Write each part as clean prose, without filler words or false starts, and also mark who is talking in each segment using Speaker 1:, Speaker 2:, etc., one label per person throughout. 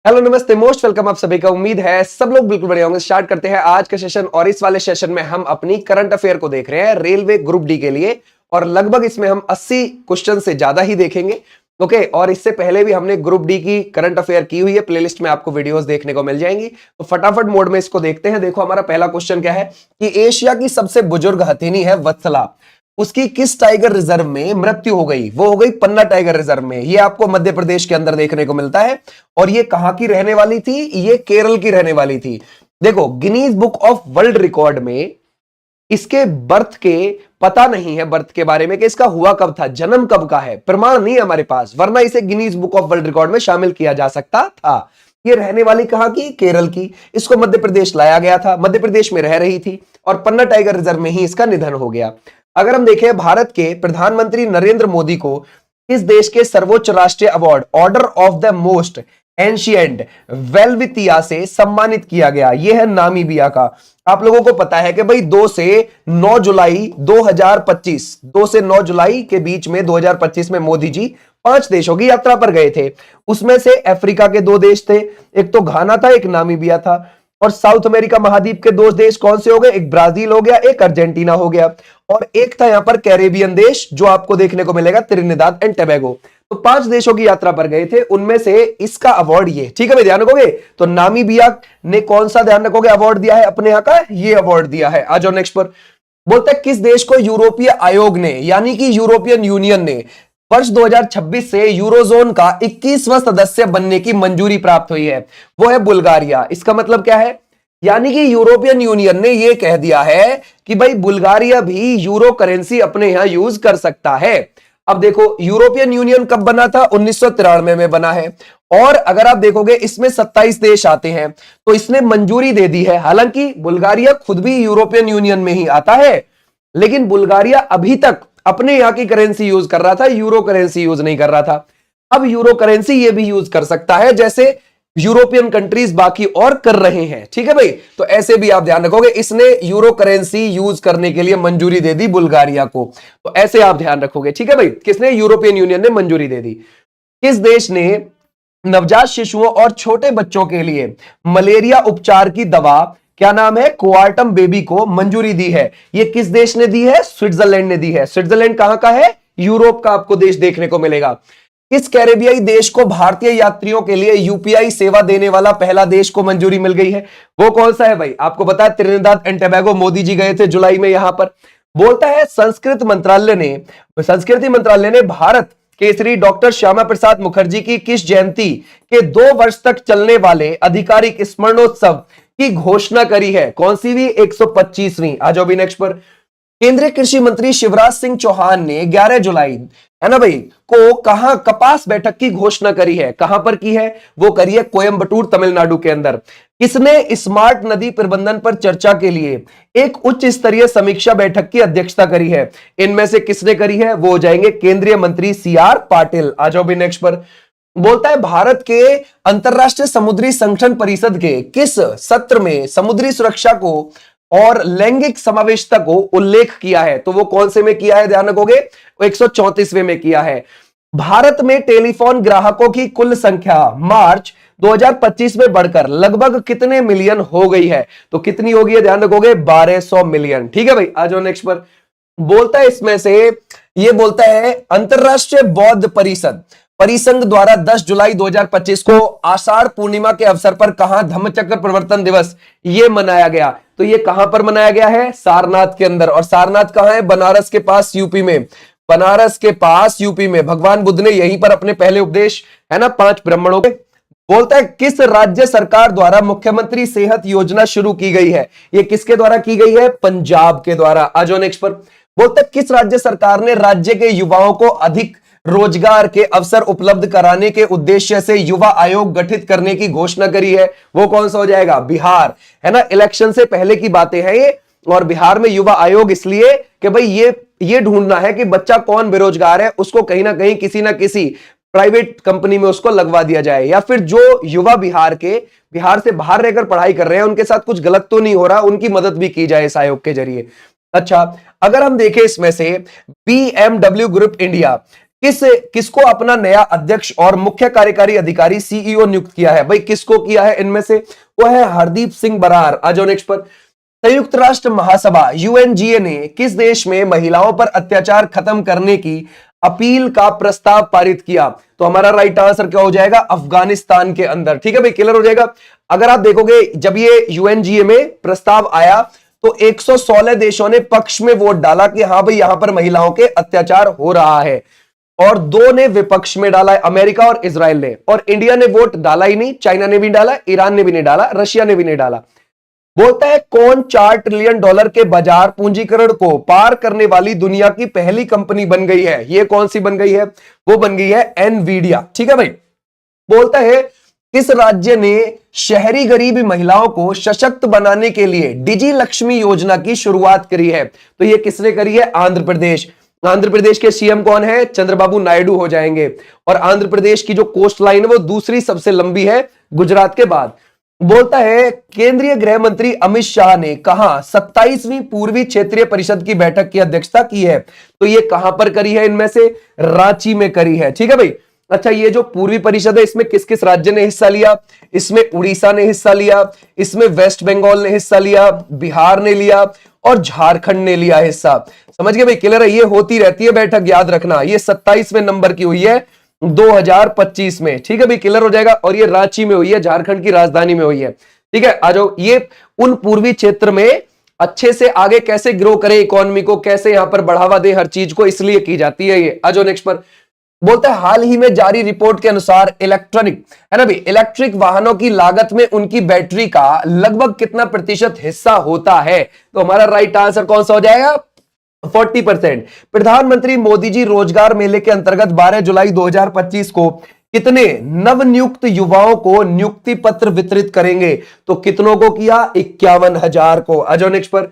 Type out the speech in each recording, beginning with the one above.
Speaker 1: Hello नमस्ते most welcome आप सभी का। उम्मीद है सब लोग बिल्कुल बढ़िया होंगे। स्टार्ट करते हैं आज का सेशन और इस वाले सेशन में हम अपनी करंट अफेयर को देख रहे हैं रेलवे ग्रुप डी के लिए और लगभग इसमें हम 80 क्वेश्चन से ज्यादा ही देखेंगे। ओके, और इससे पहले भी हमने ग्रुप डी की करंट अफेयर की हुई है, प्लेलिस्ट में आपको वीडियोस देखने को मिल जाएंगी। तो फटाफट मोड में इसको देखते हैं। देखो हमारा पहला क्वेश्चन क्या है कि एशिया की सबसे बुजुर्ग हथिनी है वत्सला, उसकी किस टाइगर रिजर्व में मृत्यु हो गई? वो हो गई पन्ना टाइगर रिजर्व में। ये आपको मध्य प्रदेश के अंदर देखने को मिलता है और ये कहां की रहने वाली थी? ये केरल की रहने वाली थी। देखो Guinness book of world record में इसके बर्थ के पता नहीं है, बर्थ के बारे में कि इसका हुआ कब था, जन्म कब का है, प्रमाण नहीं है हमारे पास, वरना इसे Guinness book of world record में शामिल किया जा सकता था। ये रहने वाली कहां की? केरल की। इसको मध्य प्रदेश लाया गया था, मध्य प्रदेश में रह रही थी और पन्ना टाइगर रिजर्व में ही इसका निधन हो गया। अगर हम देखें भारत के प्रधानमंत्री नरेंद्र मोदी को किस देश के सर्वोच्च राष्ट्रीय award order of the most ancient Welwitschia से सम्मानित किया गया? यह है नामीबिया का। आप लोगों को पता है कि भाई 2 से 9 जुलाई 2025, 2 से 9 जुलाई के बीच में 2025 में मोदी जी 5 देशों की यात्रा पर गए थे। उसमें से अफ्रीका के 2 देश थे, एक तो घाना था, एक नामीबिया था। और साउथ अमेरिका महाद्वीप के 2 देश कौन से हो गए? एक ब्राजील हो गया, एक अर्जेंटीना हो गया, और एक था यहां पर कैरेबियन देश जो आपको देखने को मिलेगा त्रिनिदाद एंड टोबैगो। तो 5 देशों की यात्रा पर गए थे, उनमें से इसका अवार्ड ये, ठीक है भाई, ध्यान रखोगे। तो नामीबिया ने कौन सा, ध्यान रखोगे, अवार्ड दिया है अपने यहां का, ये अवार्ड दिया है। आ जाओ नेक्स्ट पर। बोलते हैं किस देश को यूरोपीय आयोग ने यानी कि यूरोपियन यूनियन ने वर्ष 2026 से यूरोजोन का 21वां सदस्य बनने की मंजूरी प्राप्त हुई है? वो है बुल्गारिया। इसका मतलब क्या है? यानी कि यूरोपियन यूनियन ने यह कह दिया है कि भाई बुल्गारिया भी यूरो करेंसी अपने यहां यूज कर सकता है। अब देखो यूरोपियन यूनियन कब बना था? 1993 में बना है। और अगर आप देखोगे इसमें 27 देश आते हैं, तो इसने मंजूरी दे दी है। हालांकि बुल्गारिया खुद भी यूरोपियन यूनियन में ही आता है, लेकिन बुल्गारिया अभी तक अपने यहां की करेंसी यूज कर रहा था, यूरो करेंसी यूज नहीं कर रहा था। अब यूरो करेंसी ये भी यूज कर सकता है, जैसे यूरोपियन कंट्रीज बाकी और कर रहे हैं, ठीक है भाई। तो ऐसे भी आप ध्यान रखोगे, इसने यूरो करेंसी यूज करने के लिए मंजूरी दे दी बुल्गारिया को। तो ऐसे आप ध्यान रखोगे, ठीक है भाई। किसने? यूरोपियन यूनियन ने मंजूरी दे दी। किस देश ने नवजात शिशुओं और छोटे बच्चों के लिए मलेरिया उपचार की दवा, क्या नाम है, क्वार्टम बेबी, को मंजूरी दी है? ये किस देश ने दी है? स्विट्जरलैंड ने दी है। स्विट्जरलैंड कहां का है? यूरोप का आपको देश देखने को मिलेगा। किस कैरेबियाई देश को भारतीय यात्रियों के लिए यूपीआई सेवा देने वाला पहला देश को मंजूरी मिल गई है? वो कौन सा है भाई? आपको पता है Trinidad and Tobago. Modi ji गए थे जुलाई में यहां पर। बोलता है संस्कृति मंत्रालय ने भारत केसरी डॉक्टर श्यामा प्रसाद मुखर्जी की किस जयंती के 2 वर्ष तक चलने वाले आधिकारिक स्मरणोत्सव की घोषणा करी है? कौन सी भी? 125वीं। आ जाओ भी नेक्स्ट पर। केंद्रीय कृषि मंत्री शिवराज सिंह चौहान ने 11 जुलाई, है ना भाई, को कहां कपास बैठक की घोषणा करी है? कहां पर की है? वो करी है कोयंबटूर, तमिलनाडु के अंदर। किसने स्मार्ट नदी प्रबंधन पर चर्चा के लिए एक उच्च स्तरीय समीक्षा बैठक की अध्यक्षता करी है? इनमें से किसने करी है? वो हो जाएंगे केंद्रीय मंत्री CR पाटिल। आ जाओ भी नेक्स्ट पर। बोलता है भारत के अंतरराष्ट्रीय समुद्री संगठन परिषद के किस सत्र में समुद्री सुरक्षा को और लैंगिक समावेशिता को उल्लेख किया है? तो वो कौन से में किया है? ध्यान रखोगे, 134वें में किया है। भारत में टेलीफोन ग्राहकों की कुल संख्या मार्च 2025 में बढ़कर लगभग कितने मिलियन हो गई है? तो कितनी होगी है? ध्यान रखोगे, 1200 मिलियन। ठीक है भाई, आ जाओ नेक्स्ट पर। बोलता है इसमें से, ये बोलता है अंतरराष्ट्रीय बौद्ध परिसंघ द्वारा 10 जुलाई 2025 को आषाढ़ पूर्णिमा के अवसर पर कहां धम्मचक्र प्रवर्तन दिवस ये मनाया गया? तो ये कहां पर मनाया गया है? सारनाथ के अंदर। और सारनाथ कहां है? बनारस के पास, यूपी में। बनारस के पास यूपी में भगवान बुद्ध ने यहीं पर अपने पहले उपदेश, है ना, 5 ब्राह्मणों के। बोलता है किस राज्य सरकार द्वारा मुख्यमंत्री सेहत योजना शुरू की गई है? ये किसके द्वारा की गई है? पंजाब के द्वारा। आ जाओ नेक्स्ट पर। बोलता है किस राज्य सरकार ने राज्य के युवाओं को अधिक रोजगार के अवसर उपलब्ध कराने के उद्देश्य से युवा आयोग गठित करने की घोषणा करी है? वो कौन सा हो जाएगा? बिहार, है ना। इलेक्शन से पहले की बातें हैं ये। और बिहार में युवा आयोग इसलिए कि भाई ये ढूंढना है कि बच्चा कौन बेरोजगार है, उसको कहीं ना कहीं किसी ना किसी प्राइवेट कंपनी में उसको लगवा दिया जाए, या फिर जो युवा बिहार से बाहर रहकर पढ़ाई कर रहे हैं उनके साथ कुछ गलत तो नहीं हो रहा, उनकी मदद भी की जाए इस आयोग के जरिए। अच्छा, अगर हम देखें इसमें से BMW ग्रुप इंडिया किसको अपना नया अध्यक्ष और मुख्य कार्यकारी अधिकारी सीईओ नियुक्त किया है? भाई किसको किया है इनमें से? वो है हरदीप सिंह बरार। आ जाओ नेक्स्ट पर। संयुक्त राष्ट्र महासभा यूएनजीए ने किस देश में महिलाओं पर अत्याचार खत्म करने की अपील का प्रस्ताव पारित किया? तो हमारा राइट आंसर क्या हो जाएगा? अफगानिस्तान के अंदर। ठीक है भाई, क्लियर हो जाएगा। अगर आप देखोगे जब ये यूएनजीए में प्रस्ताव आया तो 116 देशों ने पक्ष में वोट डाला कि हां भाई यहां पर महिलाओं के अत्याचार हो रहा है, और 2 ने विपक्ष में डाला है, अमेरिका और इजराइल ने। और इंडिया ने वोट डाला ही नहीं, चाइना ने भी डाला, ईरान ने भी नहीं डाला, रशिया ने भी नहीं डाला। बोलता है कौन $4 ट्रिलियन के बाजार पूंजीकरण को पार करने वाली दुनिया की पहली कंपनी बन गई है? ये कौन सी बन गई है? वो बन गई है एनवीडिया। ठीक है भाई। बोलता है किस राज्य ने शहरी गरीब महिलाओं को सशक्त बनाने के लिए डिजी लक्ष्मी योजना की शुरुआत करी है? तो ये किसने करी है? आंध्र प्रदेश। आंध्र प्रदेश के सीएम कौन है? चंद्रबाबू नायडू हो जाएंगे। और आंध्र प्रदेश की जो कोस्ट लाइन है वो दूसरी सबसे लंबी है गुजरात के बाद। बोलता है केंद्रीय गृह मंत्री अमित शाह ने कहां 27वीं पूर्वी क्षेत्रीय परिषद की बैठक की अध्यक्षता की है? तो ये कहां पर करी है? इनमें से रांची में करी है। ठीक है भाई। अच्छा, ये जो पूर्वी परिषद है इसमें किस किस राज्य ने हिस्सा लिया? इसमें उड़ीसा ने हिस्सा लिया, इसमें वेस्ट बंगाल ने हिस्सा लिया, बिहार ने लिया और झारखंड ने लिया हिस्सा। समझ गए भाई, क्लियर है? ये होती रहती है बैठक, याद रखना। ये 27वें नंबर की हुई है 2025 में। ठीक है भाई, क्लियर हो जाएगा। और ये रांची में हुई है, झारखंड की राजधानी में हुई है। ठीक है, आ जाओ। ये उन पूर्वी क्षेत्र में अच्छे से आगे कैसे ग्रो करे इकोनॉमी को, कैसे यहां पर बढ़ावा दे हर चीज को, इसलिए की जाती है ये। आ जाओ नेक्स्ट पर। बोलता है हाल ही में जारी रिपोर्ट के अनुसार इलेक्ट्रॉनिक है ना भाई, इलेक्ट्रिक वाहनों की लागत में उनकी बैटरी का लगभग कितना प्रतिशत हिस्सा होता है? तो हमारा राइट आंसर कौन सा हो जाएगा? 40%। प्रधानमंत्री मोदी जी रोजगार मेले के अंतर्गत 12 जुलाई 2025 को कितने नवनियुक्त युवाओं को नियुक्ति पत्र वितरित करेंगे? तो कितनों को किया? 51,000 को। आ जाओ नेक्स्ट पर।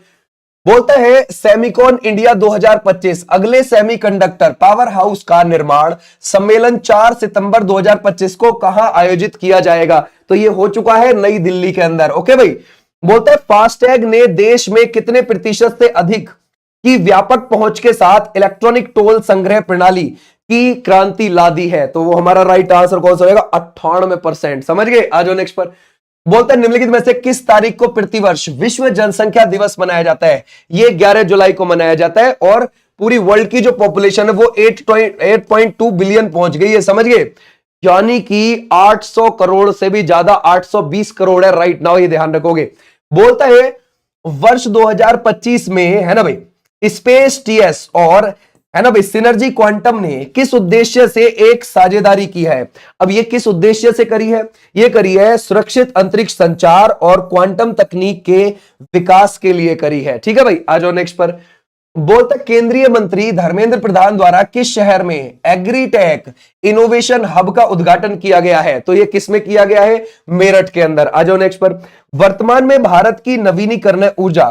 Speaker 1: बोलता है सेमिकॉन इंडिया 2025 अगले सेमीकंडक्टर पावर हाउस का निर्माण सम्मेलन 4 सितंबर 2025 को कहां आयोजित किया जाएगा? तो ये हो चुका है नई दिल्ली के अंदर। ओके भाई। बोलता है फास्टैग ने देश में कितने प्रतिशत से अधिक की व्यापक पहुंच के साथ इलेक्ट्रॉनिक टोल संग्रह प्रणाली की क्रांति ला दी है? तो वो हमारा राइट आंसर कौन सा होगा? 98%। समझ गए? आ जाओ नेक्स्ट पर। बोलता है निम्नलिखित में से किस तारीख को प्रतिवर्ष विश्व जनसंख्या दिवस मनाया जाता है? ये 11 जुलाई को मनाया जाता है। और पूरी वर्ल्ड की जो पॉपुलेशन है वो 8.2 बिलियन पहुंच गई है। समझ गए? यानी कि 800 करोड़ से भी ज्यादा, 820 करोड़ है राइट नाउ, ये ध्यान रखोगे। बोलता है वर्ष 2025 में है ना भाई स्पेस टीएस और है ना भाई सिनर्जी क्वांटम ने किस उद्देश्य से एक साझेदारी की है? अब ये किस उद्देश्य से करी है? ये करी है सुरक्षित अंतरिक्ष संचार और क्वांटम तकनीक के विकास के लिए करी है। ठीक है भाई। आ जाओ नेक्स्ट पर। बोलता केंद्रीय मंत्री धर्मेंद्र प्रधान द्वारा किस शहर में एग्रीटेक इनोवेशन हब का उद्घाटन किया गया है? तो ये किस में किया गया है? मेरठ के अंदर। आ जाओ नेक्स्ट पर। वर्तमान में भारत की नवीनीकरणीय ऊर्जा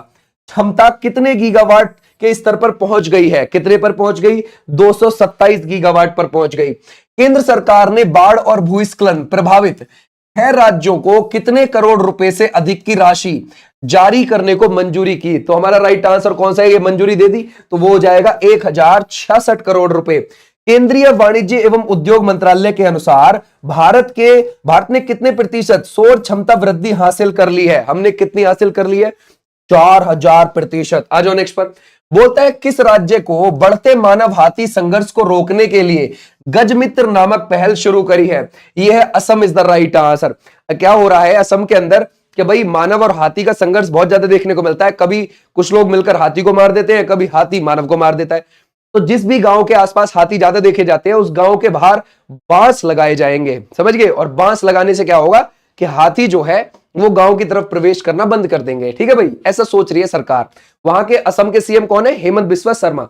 Speaker 1: क्षमता कितने गीगावाट के स्तर पर पहुंच गई है? कितने पर पहुंच गई? 227 गीगावाट पर पहुंच गई। केंद्र सरकार ने बाढ़ और भूस्खलन प्रभावित 6 राज्यों को कितने करोड़ रुपए से अधिक की राशि जारी करने को मंजूरी की? तो हमारा राइट आंसर कौन सा है? ये मंजूरी दे दी तो वो हो जाएगा 1066 करोड़ रुपए। केंद्रीय वाणिज्य एवं उद्योग मंत्रालय के अनुसार भारत ने कितने प्रतिशत सौर क्षमता वृद्धि हासिल कर ली है? हमने कितनी हासिल कर ली है? 4000%। आ जाओ नेक्स्ट पर। बोलता है किस राज्य को बढ़ते मानव हाथी संघर्ष को रोकने के लिए गजमित्र नामक पहल शुरू करी है? यह है Assam is the right answer. क्या हो रहा है असम के अंदर कि भाई मानव और हाथी का संघर्ष बहुत ज्यादा देखने को मिलता है। कभी कुछ लोग मिलकर हाथी को मार देते हैं, कभी हाथी मानव को मार देता है। तो जिस भी गांव के आसपास हाथी ज्यादा देखे जाते हैं उस गांव के बाहर बांस लगाए जाएंगे। समझ गए? और बांस लगाने से क्या होगा कि हाथी जो है वो गांव की तरफ प्रवेश करना बंद कर देंगे। ठीक है भाई, ऐसा सोच रही है सरकार। वहां के असम के सीएम कौन है? हेमंत बिस्वा शर्मा।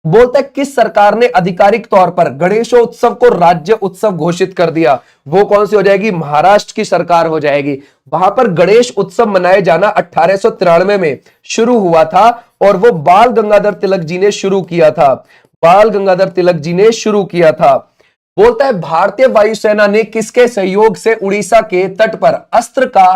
Speaker 1: बोलता है किस सरकार ने आधिकारिक तौर पर गणेशोत्सव को राज्य उत्सव घोषित कर दिया? वो कौन सी हो जाएगी? महाराष्ट्र की सरकार हो जाएगी। वहां पर गणेश उत्सव मनाए जाना 1893 में शुरू हुआ था और वो बाल गंगाधर तिलक जी ने शुरू किया था। बाल गंगाधर तिलक जी ने शुरू किया था। बोलता है भारतीय वायुसेना ने किसके सहयोग से उड़ीसा के तट पर अस्त्र का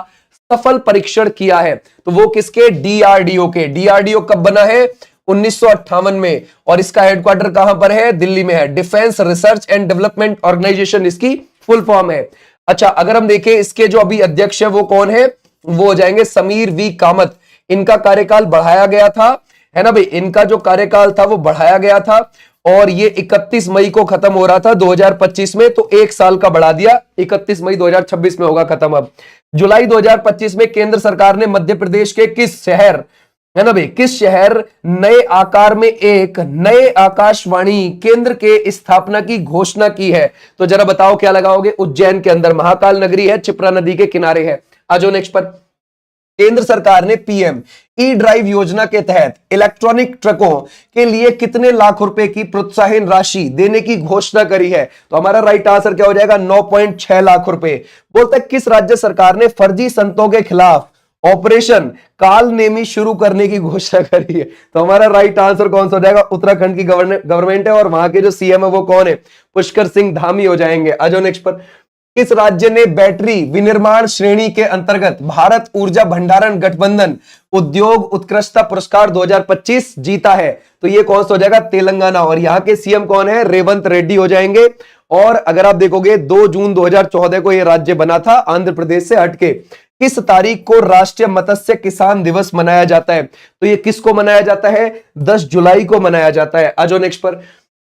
Speaker 1: सफल परीक्षण किया है? तो वो किसके? डीआरडीओ के। डीआरडीओ कब बना है? 1958 में, और इसका हेडक्वार्टर कहां पर है? दिल्ली में है। Defence research and development organisation इसकी फुल फॉर्म है। अच्छा, अगर हम देखें इसके जो अभी अध्यक्ष है वो कौन है? वो हो जाएंगे समीर वी कामत। इनका कार्यकाल बढ़ाया गया था, है ना भाई, इनका जो कार्यकाल था वो बढ़ाया गया था, और ये 31 मई को खत्म हो रहा था 2025 में, तो एक साल का बढ़ा दिया, 31 मई 2026 में होगा खत्म। अब जुलाई 2025 में केंद्र सरकार ने मध्य प्रदेश के किस शहर, है ना भाई, किस शहर नए आकार में एक नए आकाशवाणी केंद्र के स्थापना की घोषणा की है? तो जरा बताओ क्या लगाओगे? उज्जैन के अंदर, महाकाल नगरी है, क्षिप्रा नदी के किनारे है। आ जाओ नेक्स्ट पर। केंद्र सरकार ने पीएम ई ड्राइव योजना के तहत इलेक्ट्रॉनिक ट्रकों के लिए कितने लाख रुपए की प्रोत्साहन राशि देने की घोषणा करी है? तो हमारा राइट आंसर क्या हो जाएगा? 9.6 लाख रुपए। बोलते हैं किस राज्य सरकार ने फर्जी संतों के खिलाफ ऑपरेशन काल नेमी शुरू करने की घोषणा करी है? तो हमारा राइट आंसर कौन सा हो जाएगा? उत्तराखंड की गवर्नमेंट है, और वहां के जो सीएम है वो कौन है? पुष्कर सिंह धामी हो जाएंगे। आ जाओ नेक्स्ट पर। किस राज्य ने बैटरी विनिर्माण श्रेणी के अंतर्गत भारत ऊर्जा भंडारण गठबंधन उद्योग उत्कृष्टता पुरस्कार 2025 जीता है? तो ये कौन सा हो जाएगा? तेलंगाना। और यहाँ के सीएम कौन है? रेवंत रेड्डी हो जाएंगे। और अगर आप देखोगे 2 जून 2014 को ये राज्य बना था, आंध्र प्रदेश से हटके। किस तारीख को राष्ट्रीय मत्स्य किसान दिवस मनाया जाता है? तो ये किसको मनाया जाता है? 10 जुलाई को मनाया जाता है। आ जाओ नेक्स्ट पर।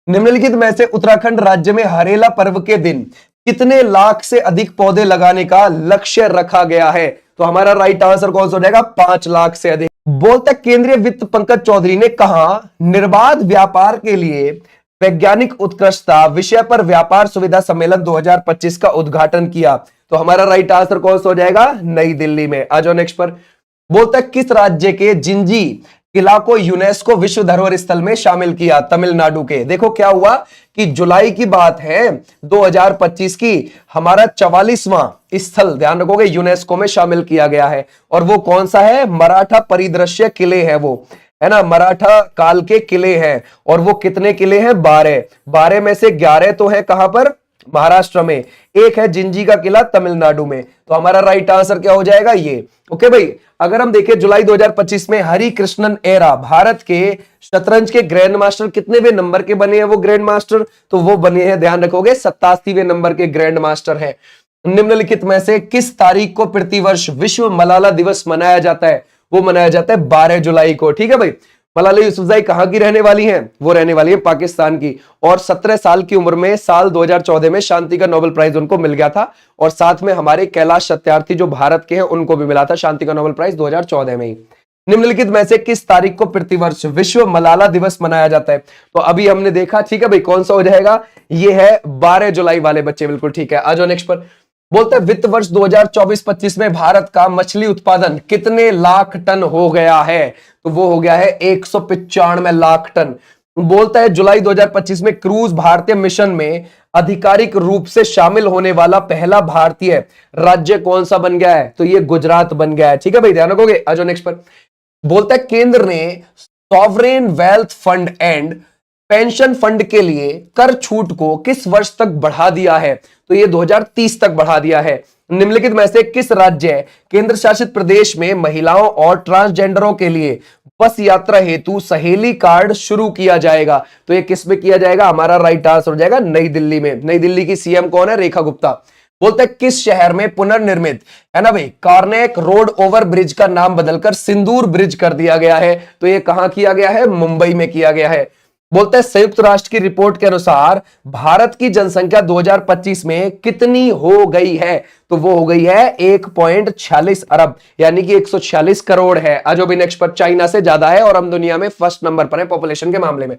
Speaker 1: निम्नलिखित में से उत्तराखंड राज्य में हरेला पर्व के दिन कितने लाख से अधिक पौधे लगाने का लक्ष्य रखा गया है? तो हमारा राइट आंसर कौन सा हो जाएगा? 5 लाख से अधिक। बोलते केंद्रीय वित्त पंकज चौधरी ने कहा निर्बाध व्यापार के लिए वैज्ञानिक उत्कृष्टता विषय पर व्यापार सुविधा सम्मेलन 2025 का उद्घाटन किया? तो हमारा राइट आंसर कौन सा हो जाएगा? नई दिल्ली में। आ जाओ नेक्स्ट पर। बोलता किस राज्य के जिंजी किला को यूनेस्को विश्व धरोहर स्थल में शामिल किया? तमिलनाडु के। देखो क्या हुआ कि जुलाई की बात है 2025 की, हमारा 44वां स्थल, ध्यान रखोगे, यूनेस्को में शामिल किया गया है। और वो कौन सा है? मराठा परिदृश्य किले है वो, है ना, मराठा काल के किले हैं। और वो कितने किले हैं? 12। 12 में से 11 तो है कहां पर? महाराष्ट्र में। एक है जिंजी का किला तमिलनाडु में। तो हमारा राइट आंसर क्या हो जाएगा? ये। ओके भाई, अगर हम देखें जुलाई 2025 में हरि कृष्णन एरा भारत के शतरंज के ग्रैंड मास्टर कितनेवें नंबर के बने हैं वो ग्रैंड मास्टर? तो वो बने हैं, ध्यान रखोगे, 87वें नंबर के ग्रैंड मास्टर है। निम्नलिखित में से किस तारीख को प्रतिवर्ष विश्व मलाला दिवस मनाया जाता है? वो मनाया जाता है 12 जुलाई को। ठीक है भाई। मलाला यूसुफजई कहां की रहने वाली हैं? वो रहने वाली है पाकिस्तान की। और 17 साल की उम्र में साल 2014 में शांति का नोबेल प्राइज उनको मिल गया था। और साथ में हमारे कैलाश सत्यार्थी जो भारत के हैं उनको भी मिला था शांति का नोबेल प्राइज 2014 में ही। निम्नलिखित में से किस तारीख को प्रतिवर्ष विश्व मलाला दिवस मनाया जाता है? तो अभी हमने देखा, ठीक है भाई, कौन सा हो जाएगा? ये है 12 जुलाई वाले बच्चे, बिल्कुल ठीक है। आ जाओ नेक्स्ट पर। बोलते हैं वित्त वर्ष 2024-25 में भारत का मछली उत्पादन कितने लाख टन हो गया है? तो वो हो गया है 195 लाख टन। बोलता है जुलाई 2025 में क्रूज भारतीय मिशन में आधिकारिक रूप से शामिल होने वाला पहला भारतीय राज्य कौन सा बन गया है? तो ये गुजरात बन गया है। ठीक है भाई, ध्यान रखोगे। आ जाओ नेक्स्ट पर। बोलता है केंद्र ने sovereign wealth fund and pension fund के लिए कर छूट को किस वर्ष तक बढ़ा दिया है? तो ये 2030 तक बढ़ा दिया है। निम्नलिखित में से किस राज्य केंद्र शासित प्रदेश में महिलाओं और ट्रांसजेंडरों के लिए बस यात्रा हेतु सहेली कार्ड शुरू किया जाएगा? तो ये किस में किया जाएगा? हमारा राइट आंसर हो जाएगा नई दिल्ली में। नई दिल्ली की सीएम कौन है? रेखा गुप्ता। बोलते हैं किस शहर में पुनर्निर्मित, है ना भाई, कार्नेक रोड ओवर ब्रिज का नाम बदलकर सिंदूर ब्रिज कर दिया गया है? तो ये कहां किया गया है? मुंबई में किया गया है। बोलते हैं संयुक्त राष्ट्र की रिपोर्ट के अनुसार भारत की जनसंख्या 2025 में कितनी हो गई है? तो वो हो गई है 1.46 अरब, यानी कि 146 करोड़ है। आज भी नेक्स्ट पर। चाइना से ज्यादा है और हम दुनिया में फर्स्ट नंबर पर है पॉपुलेशन के मामले में।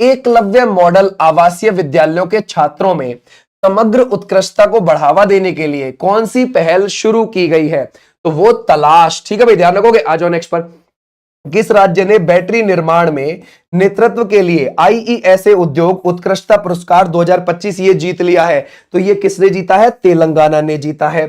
Speaker 1: एकलव्य मॉडल आवासीय विद्यालयों के छात्रों में समग्र उत्कृष्टता को बढ़ावा देने के लिए कौन सी पहल शुरू की गई है? तो वो तलाश। ठीक है भाई, ध्यान रखोगे। आ जाओ नेक्स्ट पर। किस राज्य ने बैटरी निर्माण में नेतृत्व के लिए आईईएसए उद्योग उत्कृष्टता पुरस्कार 2025 ये जीत लिया है? तो ये किसने जीता है? तेलंगाना ने जीता है।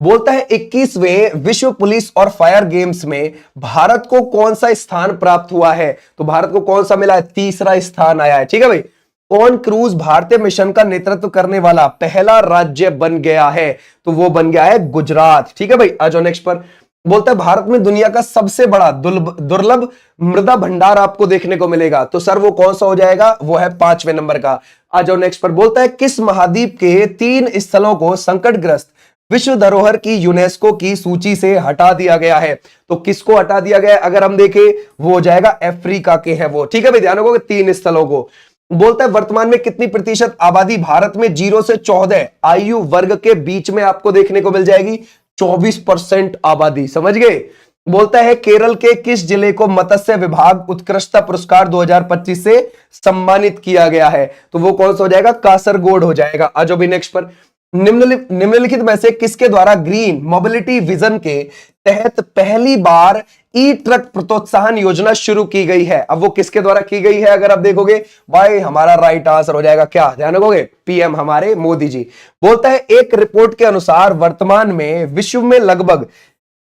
Speaker 1: बोलता है 21वें विश्व पुलिस और फायर गेम्स में भारत को कौन सा स्थान प्राप्त हुआ है? तो भारत को कौन सा मिला है? 3रा स्थान आया है। ठीक है भाई। कौन क्रूज भारतीय मिशन का नेतृत्व करने वाला पहला राज्य बन गया है? तो वो बन गया है गुजरात। ठीक है भाई। आ जाओ नेक्स्ट पर। बोलता है भारत में दुनिया का सबसे बड़ा दुर्लभ मृदा भंडार आपको देखने को मिलेगा। तो सर वो कौन सा हो जाएगा, वो है 5वें नंबर का। आ जाओ नेक्स्ट पर। बोलता है किस महाद्वीप के 3 स्थलों को संकटग्रस्त विश्व धरोहर की यूनेस्को की सूची से हटा दिया गया है। तो किसको हटा दिया गया है अगर हम देखें, वो हो जाएगा अफ्रीका के है वो। ठीक है भाई, ध्यान रखोगे 3 स्थलों को। बोलता है वर्तमान में कितनी प्रतिशत आबादी भारत में 0 से 14 आयु वर्ग के बीच में आपको देखने को मिल जाएगी, 24% आबादी। समझ गए। बोलता है केरल के किस जिले को मत्स्य विभाग उत्कृष्टता पुरस्कार 2025 से सम्मानित किया गया है। तो वो कौन सा हो जाएगा, कासरगोड हो जाएगा। आज भी नेक्स्ट पर। निम्नलिखित में से किसके द्वारा ग्रीन मोबिलिटी विजन के तहत पहली बार ई ट्रक प्रोत्साहन योजना शुरू की गई है। अब वो किसके द्वारा की गई है अगर आप देखोगे, भाई हमारा राइट आंसर हो जाएगा क्या, ध्यान रखोगे, पीएम हमारे मोदी जी। बोलता है एक रिपोर्ट के अनुसार वर्तमान में विश्व में लगभग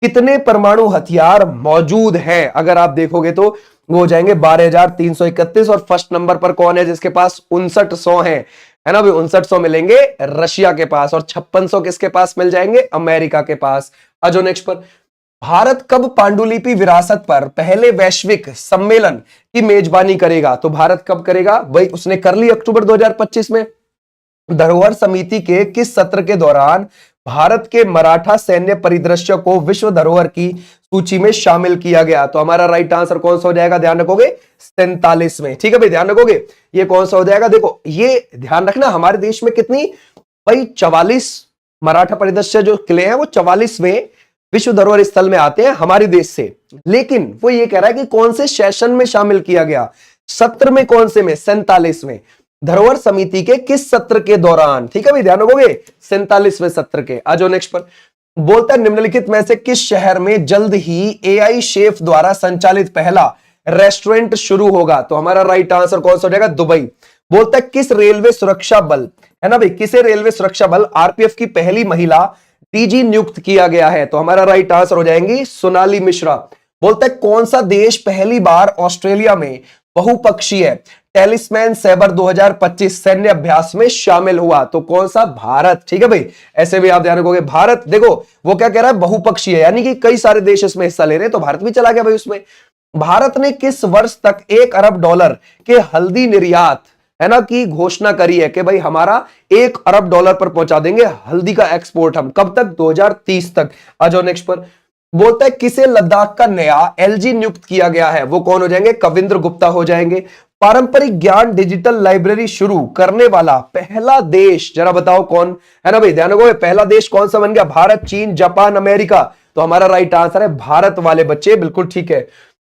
Speaker 1: कितने परमाणु हथियार मौजूद हैं। अगर आप देखोगे तो वो हो जाएंगे 12,331। और फर्स्ट नंबर पर कौन है जिसके पास 5900 है ना भाई, 5900 मिलेंगे रशिया के पास, और 5600 किसके पास मिल जाएंगे, अमेरिका के पास। अजो नेक्स्ट पर। भारत कब पांडुलिपि विरासत पर पहले वैश्विक सम्मेलन की मेजबानी करेगा। तो भारत कब करेगा भाई, उसने कर ली अक्टूबर 2025 में। धरोहर समिति के किस सत्र के दौरान भारत के मराठा सैन्य परिदृश्य को विश्व धरोहर की सूची में शामिल किया गया। तो हमारा राइट आंसर कौन सा हो जाएगा, ध्यान रखोगे 47 में। ठीक है भाई, ध्यान रखोगे ये कौन सा हो जाएगा। देखो ये ध्यान रखना, हमारे देश में कितनी भाई 44 मराठा परिदृश्य जो किले हैं वो 44वें विश्व धरोहर स्थल में आते हैं हमारे देश से। लेकिन वो ये कह रहा है कि कौन से सेशन में शामिल किया गया, सत्र में, कौन से में, 47वें धरोहर समिति के किस सत्र के दौरान। ठीक है भाई, ध्यान रखोगे 47वें सत्र के। आ जाओ नेक्स्ट पर। बोलता है निम्नलिखित में से किस शहर में जल्द ही एआई शेफ द्वारा संचालित पहला रेस्टोरेंट शुरू होगा। तो हमारा राइट आंसर कौन सा हो जाएगा, दुबई। बोलता है किस रेलवे सुरक्षा बल, है ना भाई, किसे रेलवे सुरक्षा बल आरपीएफ की पहली महिला डीजी नियुक्त किया गया है। तो हमारा राइट आंसर हो जाएंगी सोनाली मिश्रा। बोलता है कौन सा देश पहली बार ऑस्ट्रेलिया में बहुपक्षीय टेलिस्मैन सैबर 2025 सैन्य अभ्यास में शामिल हुआ। तो कौन सा, भारत। ठीक है भाई, ऐसे भी आप ध्यान रखोगे भारत। देखो वो क्या कह रहा है, बहुपक्षीय, यानी कि कई सारे देश इसमें हिस्सा ले रहे हैं, तो भारत भी चला गया भाई उसमें। भारत ने किस वर्ष तक $1 अरब के हल्दी निर्यात, है ना, की घोषणा करी है कि भाई हमारा $1 अरब पर पहुंचा देंगे हल्दी का एक्सपोर्ट हम, कब तक, 2030 तक। आ जाओ नेक्स्ट पर। बोलता है किसे लद्दाख का नया एलजी नियुक्त किया गया है। वो कौन हो जाएंगे, कविंद्र गुप्ता हो जाएंगे। पारंपरिक ज्ञान डिजिटल लाइब्रेरी शुरू करने वाला पहला देश जरा बताओ कौन, है ना भाई, ध्यान रखोगे पहला देश कौन सा बन गया, भारत, चीन, जापान, अमेरिका। तो हमारा राइट आंसर है भारत वाले बच्चे, बिल्कुल ठीक है।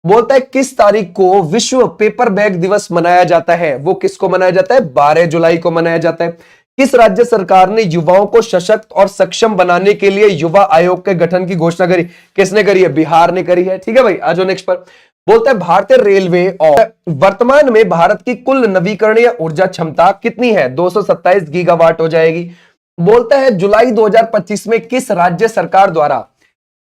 Speaker 1: बोलता है किस तारीख को विश्व पेपर बैग दिवस मनाया जाता है। वो किसको मनाया जाता है, 12 जुलाई को मनाया जाता है। किस राज्य सरकार ने युवाओं को सशक्त और सक्षम बनाने के लिए युवा आयोग के गठन की घोषणा करी, किसने करी है, बिहार ने करी है। ठीक है भाई, आज नेक्स्ट पर। बोलता है भारतीय रेलवे और वर्तमान में भारत की कुल नवीकरणीय ऊर्जा क्षमता कितनी है, 227 गीगावाट हो जाएगी। बोलता है जुलाई 2025 में किस राज्य सरकार द्वारा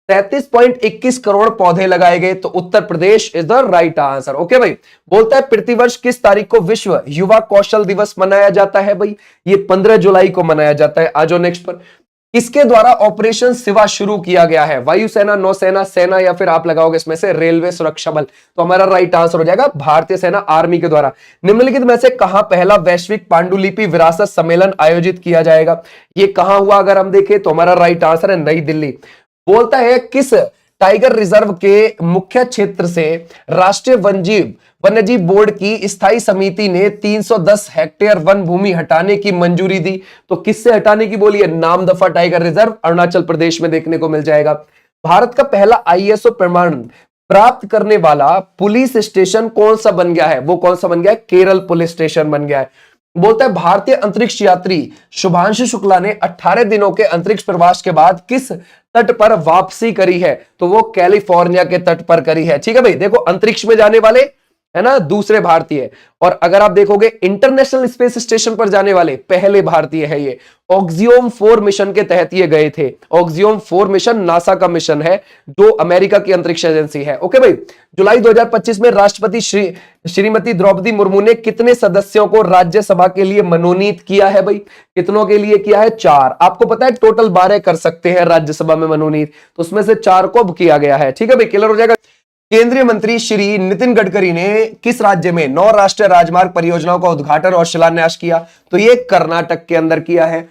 Speaker 1: 33.21 करोड़ पौधे लगाए गए। तो Uttar Pradesh is the right answer. Okay भाई। बोलता है प्रतिवर्ष किस तारीख को विश्व युवा कौशल दिवस मनाया जाता है भाई, ये 15 जुलाई को मनाया जाता है। आज नेक्स्ट पर। किसके द्वारा ऑपरेशन शिवा शुरू किया गया है, वायुसेना, नौसेना, सेना, या फिर आप लगाओगे इसमें से रेलवे सुरक्षा बल। तो हमारा राइट आंसर हो जाएगा भारतीय सेना, आर्मी के द्वारा। निम्नलिखित में से कहां पहला वैश्विक पांडुलिपि विरासत सम्मेलन आयोजित किया जाएगा, ये कहां हुआ अगर हम देखें तो हमारा राइट आंसर है नई दिल्ली। बोलता है किस टाइगर रिजर्व के मुख्य क्षेत्र से राष्ट्रीय वन्यजीव बोर्ड की स्थायी समिति ने 310 हेक्टेयर वन भूमि हटाने की मंजूरी दी। तो किससे हटाने की बोली है, नामदफा टाइगर रिजर्व अरुणाचल प्रदेश में देखने को मिल जाएगा। भारत का पहला आईएसओ प्रमाण प्राप्त करने वाला पुलिस स्टेशन कौन सा बन गया है, वो कौन सा बन गया है, केरल पुलिस स्टेशन बन गया है। बोलता है भारतीय अंतरिक्ष यात्री शुभांशु शुक्ला ने 18 दिनों के अंतरिक्ष प्रवास के बाद किस तट पर वापसी करी है। तो वो कैलिफोर्निया के तट पर करी है। ठीक है भाई, देखो अंतरिक्ष में जाने वाले है ना, दूसरे भारतीय। और अगर आप देखोगे इंटरनेशनल स्पेस स्टेशन पर जाने वाले पहले भारतीय है ये। ऑक्सियोम 4 मिशन के तहत ये गए थे। ऑक्सियोम 4 मिशन नासा का मिशन है जो अमेरिका की अंतरिक्ष एजेंसी है। ओके भाई। जुलाई 2025 में राष्ट्रपति श्रीमती द्रौपदी मुर्मू ने कितने सदस्यों को राज्यसभा के लिए मनोनीत किया है भाई? कितनों के लिए किया है? 4। आपको पता है टोटल 12 कर सकते हैं राज्यसभा में मनोनीत, तो उसमें से 4 को अब किया गया है। ठीक है भाई, क्लियर हो जाएगा। केंद्रीय मंत्री श्री नितिन गडकरी ने किस राज्य में 9 राष्ट्रीय राजमार्ग परियोजनाओं का उद्घाटन और शिलान्यास किया? तो ये कर्नाटक के अंदर किया है।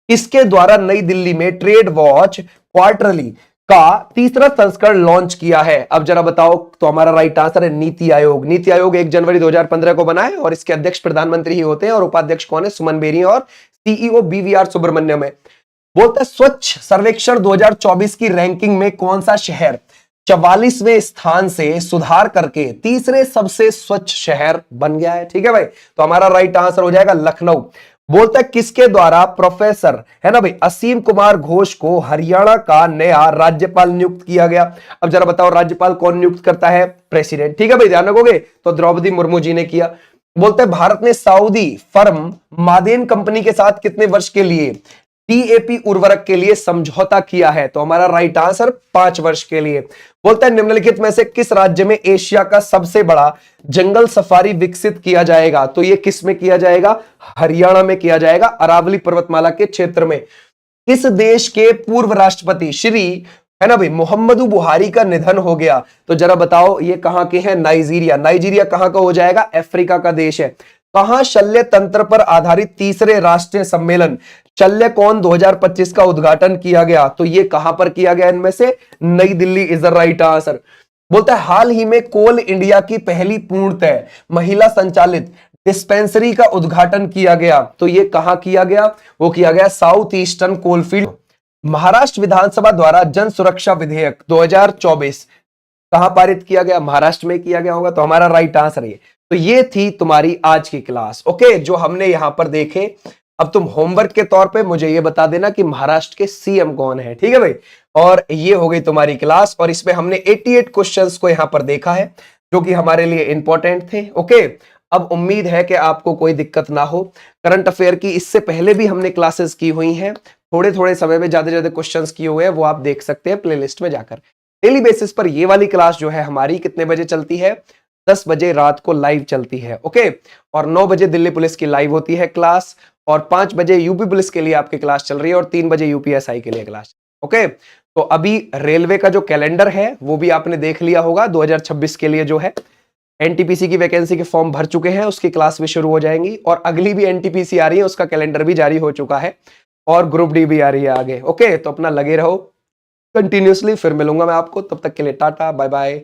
Speaker 1: इसके द्वारा नई दिल्ली में ट्रेड वॉच क्वार्टरली का तीसरा संस्करण लॉन्च किया है? अब जरा बताओ। तो हमारा राइट आंसर है नीति आयोग। नीति आयोग 1 जनवरी 2015 को बना है और इसके अध्यक्ष प्रधानमंत्री ही होते हैं और उपाध्यक्ष कौन है? सुमन बेरी और सीईओ बीवीआर सुब्रमण्यम है। बोलता है स्वच्छ सर्वेक्षण 2024 की रैंकिंग में कौन सा शहर 44वें स्थान से सुधार करके तीसरे सबसे स्वच्छ शहर बन गया है? ठीक है भाई, तो हमारा राइट आंसर हो जाएगा लखनऊ। बोलता है किसके द्वारा प्रोफेसर है ना भाई असीम कुमार घोष को हरियाणा का नया राज्यपाल नियुक्त किया गया? अब जरा बताओ राज्यपाल कौन नियुक्त करता है? प्रेसिडेंट। ठीक है भाई, ध्यान रखोगे। तो द्रौपदी मुर्मू जी ने किया। बोलते हैं भारत ने सऊदी फर्म मादेन कंपनी के साथ कितने वर्ष के लिए टीएपी उर्वरक के लिए समझौता किया है? तो हमारा राइट आंसर 5 वर्ष के लिए। बोलता है निम्नलिखित में से किस राज्य में एशिया का सबसे बड़ा जंगल सफारी विकसित किया जाएगा? तो ये किस में किया जाएगा? हरियाणा में किया जाएगा, अरावली पर्वतमाला के क्षेत्र में। किस देश के पूर्व राष्ट्रपति श्री है ना भाई मोहम्मदू बुहारी का निधन हो गया? तो जरा बताओ ये कहां के हैं? नाइजीरिया। नाइजीरिया कहां का हो जाएगा? अफ्रीका का देश है। कहां शल्य तंत्र पर आधारित तीसरे राष्ट्रीय सम्मेलन शल्यकोन 2025 का उद्घाटन किया गया? तो ये कहां पर किया गया? इनमें से नई Delhi is the right answer. बोलता है हाल ही में कोल इंडिया की पहली पूर्णतः महिला संचालित डिस्पेंसरी का उद्घाटन किया गया? तो ये कहां किया गया? वो किया गया साउथ ईस्टर्न कोलफील्ड। महाराष्ट्र विधानसभा द्वारा जन सुरक्षा विधेयक 2024 कहां पारित किया गया? महाराष्ट्र में किया गया होगा, तो हमारा राइट आंसर है। तो ये थी तुम्हारी आज की क्लास। ओके, जो हमने यहां पर देखे। अब तुम होमवर्क के तौर पे मुझे ये बता देना कि महाराष्ट्र के सीएम कौन है। ठीक है भाई, और ये हो गई तुम्हारी क्लास। और इसमें हमने 88 क्वेश्चंस को यहां पर देखा है जो कि हमारे लिए इंपॉर्टेंट थे। ओके, अब उम्मीद है कि आपको कोई दिक्कत ना हो। करंट अफेयर की इससे पहले भी हमने क्लासेस की हुई हैं, थोड़े थोड़े समय में ज्यादा ज्यादा क्वेश्चंस किए हुए हैं, वो आप देख सकते हैं प्लेलिस्ट में जाकर। डेली बेसिस पर ये वाली क्लास जो है हमारी कितने बजे चलती है? 10 बजे रात को लाइव चलती है। ओके, और 9 बजे दिल्ली पुलिस की लाइव होती है क्लास, और 5 बजे यूपी पुलिस के लिए आपकी क्लास चल रही है, और 3 बजे यूपीएसआई के लिए क्लास। ओके, तो अभी रेलवे का जो कैलेंडर है वो भी आपने देख लिया होगा। 2026 के लिए जो है एनटीपीसी की वैकेंसी के फॉर्म भर चुके हैं, उसकी क्लास भी शुरू हो जाएंगी, और अगली भी एनटीपीसी आ रही है, उसका कैलेंडर भी जारी हो चुका है, और ग्रुप डी भी आ रही है आगे। ओके, तो अपना लगे रहो कंटिन्यूसली। फिर मिलूंगा मैं आपको, तब तक के लिए टाटा बाय बाय।